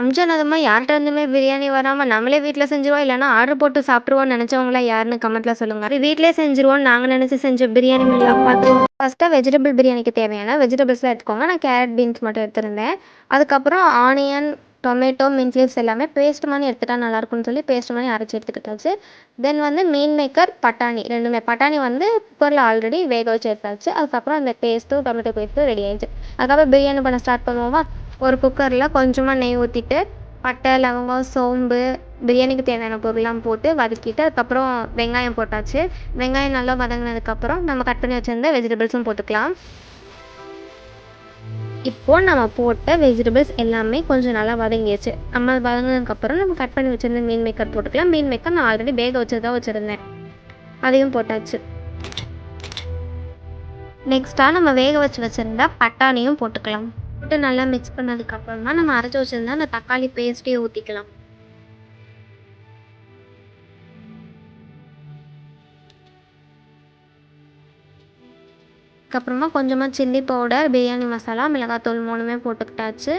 ரம்ஜான் அதுவுமா யார்ட்ட இருந்துமே பிரியாணி வராம நம்மளே வீட்ல செஞ்சுருவோம். இல்லன்னா ஆர்டர் போட்டு சாப்ட்டுருவோம்னு நெனச்சவங்கலாம் யாருன்னு கமெண்ட்ல சொல்லுங்க. அது வீட்லயே செஞ்சுருவோம்னு நாங்க நெனச்சு செஞ்ச பிரியாணி பார்த்துருவோம். ஃபர்ஸ்ட்டா வெஜிடபிள் பிரியாணிக்கு தேவையான வெஜிடபிள்ஸ்லாம் எடுத்துக்கோங்க. நான் கேரட், பீன்ஸ் மட்டும் எடுத்திருந்தேன். அதுக்கப்புறம் ஆனியன், டொமேட்டோ, மின்ட் லீவ்ஸ் எல்லாமே பேஸ்ட் மாரி எடுத்துட்டா நல்லாயிருக்கும்னு சொல்லி பேஸ்ட் மாரி அரைச்சு எடுத்துக்கிட்டாச்சு. தென் வந்து மீல் மேக்கர், பட்டாணி 2மே. பட்டாணி வந்து குக்கர்ல ஆல்ரெடி வேக வச்சு எடுத்தாச்சு. அதுக்கப்புறம் அந்த பேஸ்ட்டும், டொமேட்டோ பேஸ்ட்டும் ரெடி ஆயிடுச்சு. அதுக்கப்புறம் பிரியாணி பண்ண ஸ்டார்ட் பண்ணுவோமா? ஒரு குக்கர்ல கொஞ்சமா நெய் ஊத்திட்டு, பட்டை, லவங்கம், சோம்பு, பிரியாணிக்கு தேவையான பொருள்லாம் போட்டு வதக்கிட்டு, அதுக்கப்புறம் வெங்காயம் போட்டாச்சு. வெங்காயம் நல்லா வதங்குனதுக்கப்புறம் நம்ம கட் பண்ணி வச்சிருந்த வெஜிடபிள்ஸும் போட்டுக்கலாம். இப்போ நம்ம போட்ட வெஜிடபிள்ஸ் எல்லாமே கொஞ்சம் நல்லா வதங்கிருச்சு. நம்ம வதங்குனதுக்கப்புறம் நம்ம கட் பண்ணி வச்சிருந்த மீல் மேக்கர் போட்டுக்கலாம். மீல் மேக்கர் நான் ஆல்ரெடி வேக வச்சு தான் வச்சிருந்தேன். அதையும் போட்டாச்சு. நெக்ஸ்ட்டா நம்ம வேக வச்சு வச்சிருந்த பட்டாணியும் போட்டுக்கலாம். போட்டு நல்லா மிக்ஸ் பண்ணதுக்கப்புறமா நம்ம அரைச்சு வச்சிருந்த அந்த தக்காளி பேஸ்ட்டையும் ஊத்திக்கலாம். அதுக்கப்புறமா கொஞ்சமா சில்லி பவுடர், பிரியாணி மசாலா, மிளகாத்தூள் 3மே போட்டுக்கிட்டாச்சு.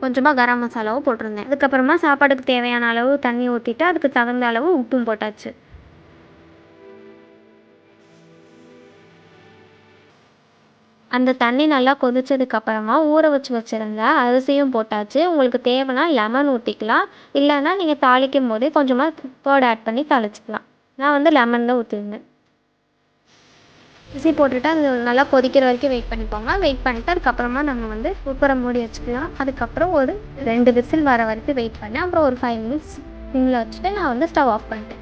கொஞ்சமா கரம் மசாலாவும் போட்டிருந்தேன். அதுக்கப்புறமா சாப்பாடுக்கு தேவையான அளவு தண்ணி ஊத்திட்டு, அதுக்கு தகுந்த அளவு உப்பும் போட்டாச்சு. அந்த தண்ணி நல்லா கொதிச்சதுக்கப்புறமா ஊற வச்சு வச்சிருந்த அரிசியும் போட்டாச்சு. உங்களுக்கு தேவைன்னா லெமன் ஊத்திக்கலாம். இல்லன்னா நீங்க தாளிக்கும்போதே கொஞ்சமா கர்ட் ஆட் பண்ணி தாளிச்சுக்கலாம். நான் வந்து லெமன் தான் ஊத்திருந்தேன். அரிசி போட்டுட்டு அது நல்லா கொதிக்கிற வரைக்கும் வெயிட் பண்ணிக்கோங்க. வெயிட் பண்ணிட்டு அதுக்கப்புறமா நம்ம வந்து குக்கரை மூடி வச்சுக்கலாம். அதுக்கப்புறம் ஒரு 2 விசில் வர வரைக்கும் வெயிட் பண்ணேன். அப்புறம் ஒரு 5 மினிட்ஸ் சிம்ல வச்சுட்டு நான் வந்து ஸ்டவ் ஆஃப் பண்ணிட்டேன்.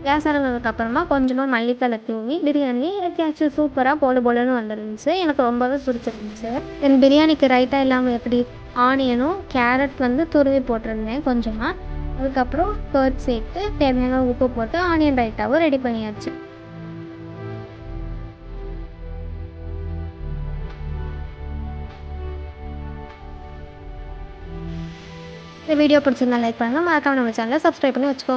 கேஸ் இறங்குனதுக்கப்புறமா கொஞ்சமா மல்லித்தழை தூவி பிரியாணி இறக்கியாச்சு. சூப்பராக பொல பொலன்னு வந்துருந்துச்சு. எனக்கு ரொம்பவே பிடிச்சிருந்துச்சு. தென் பிரியாணிக்கு ரைத்தா இல்லாமல் எப்படி ஆனியனும் கேரட் வந்து துருவி போட்டிருந்தேன் கொஞ்சமாக. அதுக்கப்புறம் கர்ட் சேர்த்து தேவையான உப்பு போட்டு ஆனியன் ரைத்தாவும் ரெடி பண்ணியாச்சு. இந்த வீடியோ பிடிச்சிருந்தா லைக் பண்ணுங்கள். மறக்காம நம்ம சேனலை சப்ஸ்கிரைப் பண்ணி வச்சுக்கோங்க.